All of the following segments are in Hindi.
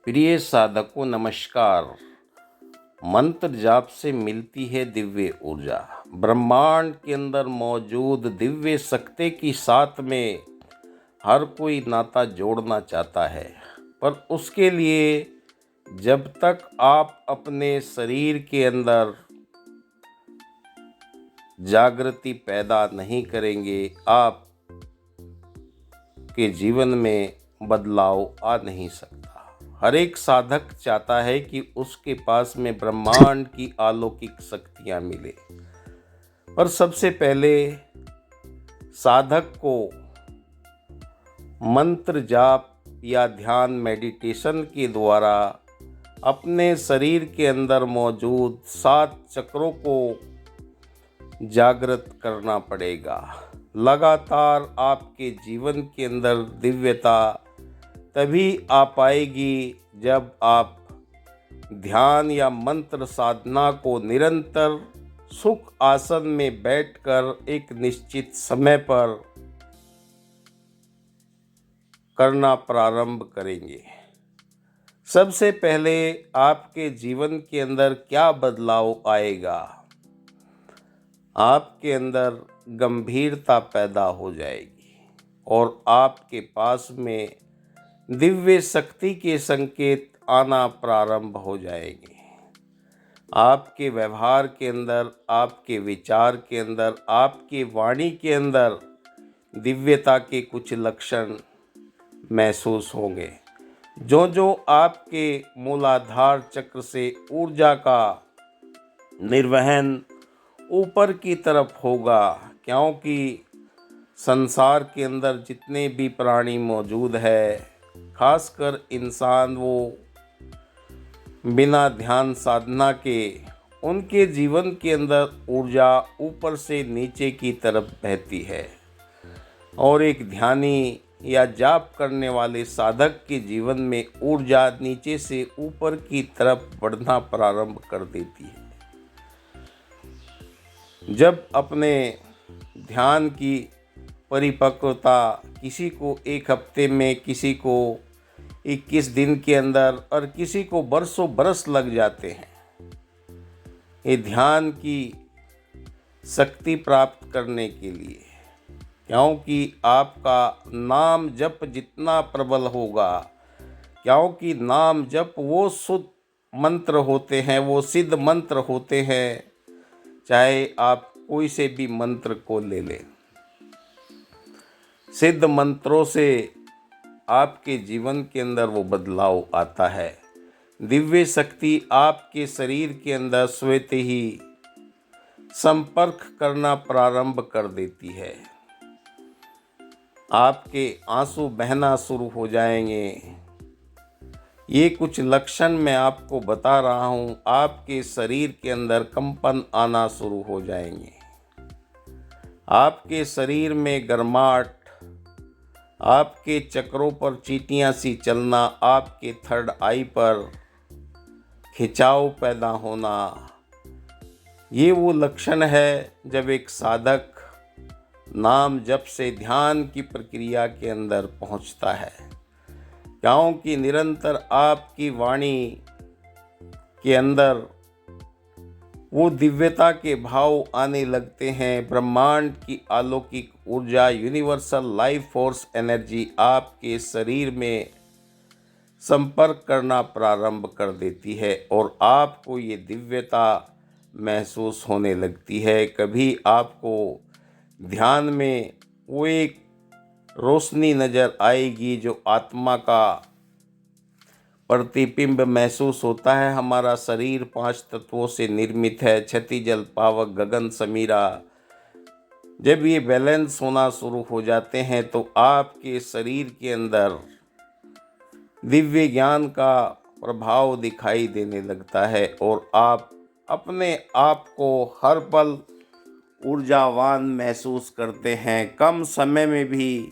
प्रिय साधकों नमस्कार। मंत्र जाप से मिलती है दिव्य ऊर्जा। ब्रह्मांड के अंदर मौजूद दिव्य शक्ति की साथ में हर कोई नाता जोड़ना चाहता है, पर उसके लिए जब तक आप अपने शरीर के अंदर जागृति पैदा नहीं करेंगे, आप के जीवन में बदलाव आ नहीं सकता। हर एक साधक चाहता है कि उसके पास में ब्रह्मांड की अलौकिक शक्तियां मिले, पर सबसे पहले साधक को मंत्र जाप या ध्यान मेडिटेशन के द्वारा अपने शरीर के अंदर मौजूद 7 चक्रों को जागृत करना पड़ेगा। लगातार आपके जीवन के अंदर दिव्यता तभी आ पाएगी जब आप ध्यान या मंत्र साधना को निरंतर सुख आसन में बैठकर एक निश्चित समय पर करना प्रारंभ करेंगे। सबसे पहले आपके जीवन के अंदर क्या बदलाव आएगा? आपके अंदर गंभीरता पैदा हो जाएगी और आपके पास में दिव्य शक्ति के संकेत आना प्रारंभ हो जाएंगे। आपके व्यवहार के अंदर, आपके विचार के अंदर, आपके वाणी के अंदर दिव्यता के कुछ लक्षण महसूस होंगे। जो जो आपके मूलाधार चक्र से ऊर्जा का निर्वहन ऊपर की तरफ होगा, क्योंकि संसार के अंदर जितने भी प्राणी मौजूद है, खासकर इंसान, वो बिना ध्यान साधना के उनके जीवन के अंदर ऊर्जा ऊपर से नीचे की तरफ बहती है और एक ध्यानी या जाप करने वाले साधक के जीवन में ऊर्जा नीचे से ऊपर की तरफ बढ़ना प्रारंभ कर देती है। जब अपने ध्यान की परिपक्वता किसी को 1 हफ्ते में, किसी को 21 दिन के अंदर और किसी को बरसों बरस लग जाते हैं, ये ध्यान की शक्ति प्राप्त करने के लिए, क्योंकि आपका नाम जप जितना प्रबल होगा, क्योंकि नाम जप वो शुद्ध मंत्र होते हैं, वो सिद्ध मंत्र होते हैं। चाहे आप कोई से भी मंत्र को ले लें, सिद्ध मंत्रों से आपके जीवन के अंदर वो बदलाव आता है। दिव्य शक्ति आपके शरीर के अंदर स्वतः ही संपर्क करना प्रारंभ कर देती है। आपके आंसू बहना शुरू हो जाएंगे। ये कुछ लक्षण मैं आपको बता रहा हूँ। आपके शरीर के अंदर कंपन आना शुरू हो जाएंगे। आपके शरीर में गर्माहट, आपके चक्रों पर चींटियां सी चलना, आपके थर्ड आई पर खिंचाव पैदा होना, ये वो लक्षण है जब एक साधक नाम जप से ध्यान की प्रक्रिया के अंदर पहुंचता है। क्योंकि निरंतर आपकी वाणी के अंदर वो दिव्यता के भाव आने लगते हैं। ब्रह्मांड की अलौकिक ऊर्जा, यूनिवर्सल लाइफ फोर्स एनर्जी आपके शरीर में संपर्क करना प्रारंभ कर देती है और आपको ये दिव्यता महसूस होने लगती है। कभी आपको ध्यान में वो एक रोशनी नज़र आएगी जो आत्मा का प्रतिबिंब महसूस होता है। हमारा शरीर 5 तत्वों से निर्मित है, क्षति, जल, पावक, गगन, समीरा। जब ये बैलेंस होना शुरू हो जाते हैं तो आपके शरीर के अंदर दिव्य ज्ञान का प्रभाव दिखाई देने लगता है और आप अपने आप को हर पल ऊर्जावान महसूस करते हैं। कम समय में भी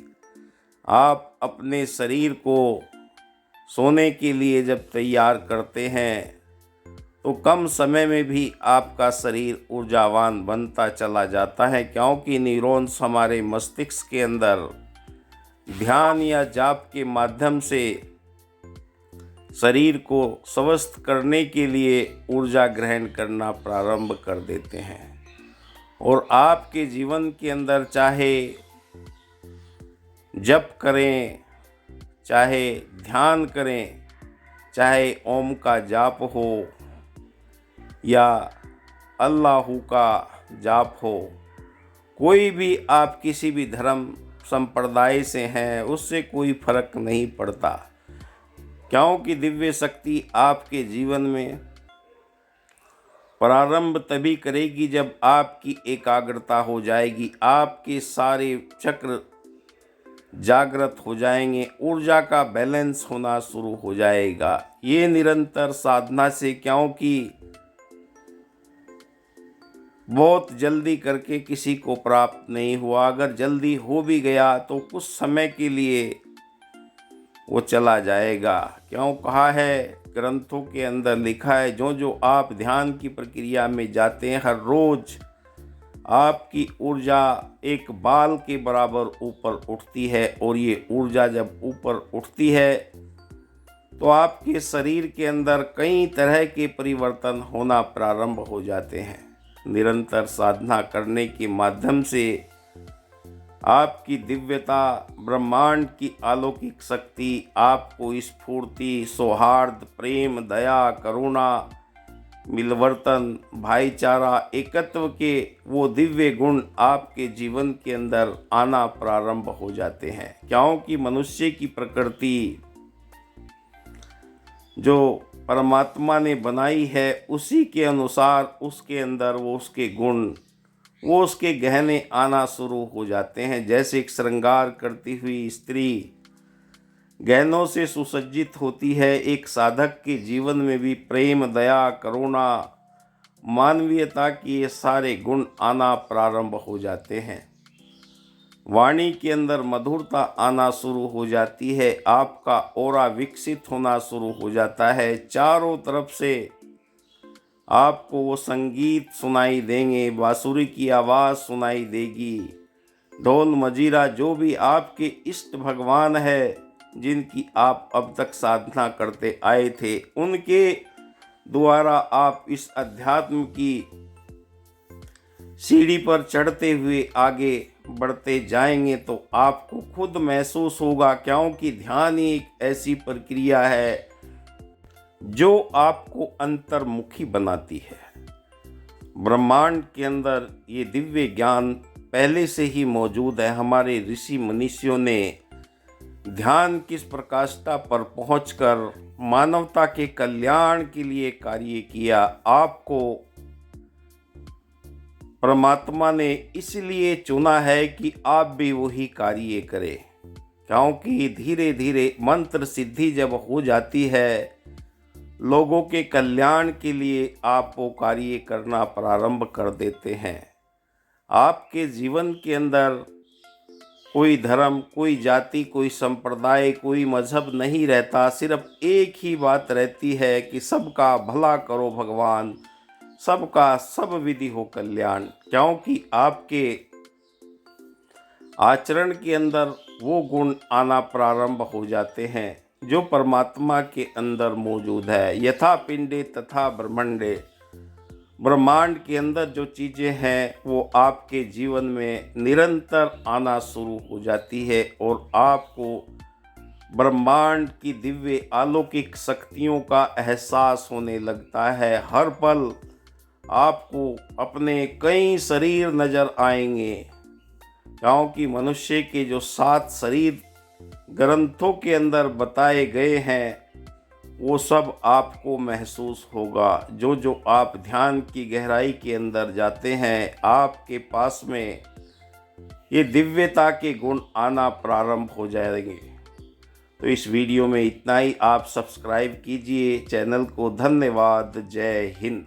आप अपने शरीर को सोने के लिए जब तैयार करते हैं तो कम समय में भी आपका शरीर ऊर्जावान बनता चला जाता है, क्योंकि न्यूरॉन्स हमारे मस्तिष्क के अंदर ध्यान या जाप के माध्यम से शरीर को स्वस्थ करने के लिए ऊर्जा ग्रहण करना प्रारंभ कर देते हैं। और आपके जीवन के अंदर चाहे जप करें, चाहे ध्यान करें, चाहे ओम का जाप हो या अल्लाहू का जाप हो, कोई भी आप किसी भी धर्म संप्रदाय से हैं, उससे कोई फर्क नहीं पड़ता, क्योंकि दिव्य शक्ति आपके जीवन में प्रारंभ तभी करेगी जब आपकी एकाग्रता हो जाएगी, आपके सारे चक्र जागृत हो जाएंगे, ऊर्जा का बैलेंस होना शुरू हो जाएगा। ये निरंतर साधना से, क्योंकि बहुत जल्दी करके किसी को प्राप्त नहीं हुआ, अगर जल्दी हो भी गया तो कुछ समय के लिए वो चला जाएगा। क्यों कहा है, ग्रंथों के अंदर लिखा है, जो जो आप ध्यान की प्रक्रिया में जाते हैं, हर रोज आपकी ऊर्जा एक बाल के बराबर ऊपर उठती है। और ये ऊर्जा जब ऊपर उठती है तो आपके शरीर के अंदर कई तरह के परिवर्तन होना प्रारंभ हो जाते हैं। निरंतर साधना करने के माध्यम से आपकी दिव्यता, ब्रह्मांड की अलौकिक शक्ति आपको स्फूर्ति, सौहार्द, प्रेम, दया, करुणा, मिलवर्तन, भाईचारा, एकत्व के वो दिव्य गुण आपके जीवन के अंदर आना प्रारंभ हो जाते हैं। क्योंकि मनुष्य की प्रकृति जो परमात्मा ने बनाई है, उसी के अनुसार उसके अंदर वो उसके गुण, वो उसके गहने आना शुरू हो जाते हैं। जैसे एक श्रृंगार करती हुई स्त्री गहनों से सुसज्जित होती है, एक साधक के जीवन में भी प्रेम, दया, करुणा, मानवीयता के ये सारे गुण आना प्रारंभ हो जाते हैं। वाणी के अंदर मधुरता आना शुरू हो जाती है, आपका ऑरा विकसित होना शुरू हो जाता है। चारों तरफ से आपको वो संगीत सुनाई देंगे, बांसुरी की आवाज़ सुनाई देगी, ढोल मजीरा, जो भी आपके इष्ट भगवान है जिनकी आप अब तक साधना करते आए थे, उनके द्वारा आप इस अध्यात्म की सीढ़ी पर चढ़ते हुए आगे बढ़ते जाएंगे तो आपको खुद महसूस होगा। क्योंकि ध्यान ही एक ऐसी प्रक्रिया है जो आपको अंतर्मुखी बनाती है। ब्रह्मांड के अंदर ये दिव्य ज्ञान पहले से ही मौजूद है। हमारे ऋषि मनीषियों ने ध्यान किस प्रकाष्ठा पर पहुंचकर मानवता के कल्याण के लिए कार्य किया, आपको परमात्मा ने इसलिए चुना है कि आप भी वही कार्य करें। क्योंकि धीरे धीरे मंत्र सिद्धि जब हो जाती है, लोगों के कल्याण के लिए आप वो कार्य करना प्रारंभ कर देते हैं। आपके जीवन के अंदर कोई धर्म, कोई जाति, कोई संप्रदाय, कोई मजहब नहीं रहता, सिर्फ एक ही बात रहती है कि सबका भला करो भगवान, सबका सब विधि हो कल्याण। क्योंकि आपके आचरण के अंदर वो गुण आना प्रारंभ हो जाते हैं जो परमात्मा के अंदर मौजूद है। यथा पिंडे तथा ब्रह्मांडे, ब्रह्मांड के अंदर जो चीज़ें हैं वो आपके जीवन में निरंतर आना शुरू हो जाती है और आपको ब्रह्मांड की दिव्य अलौकिक शक्तियों का एहसास होने लगता है। हर पल आपको अपने कई शरीर नज़र आएंगे, क्योंकि मनुष्य के जो 7 शरीर ग्रंथों के अंदर बताए गए हैं वो सब आपको महसूस होगा। जो जो आप ध्यान की गहराई के अंदर जाते हैं, आपके पास में ये दिव्यता के गुण आना प्रारंभ हो जाएंगे। तो इस वीडियो में इतना ही। आप सब्सक्राइब कीजिए चैनल को। धन्यवाद। जय हिंद।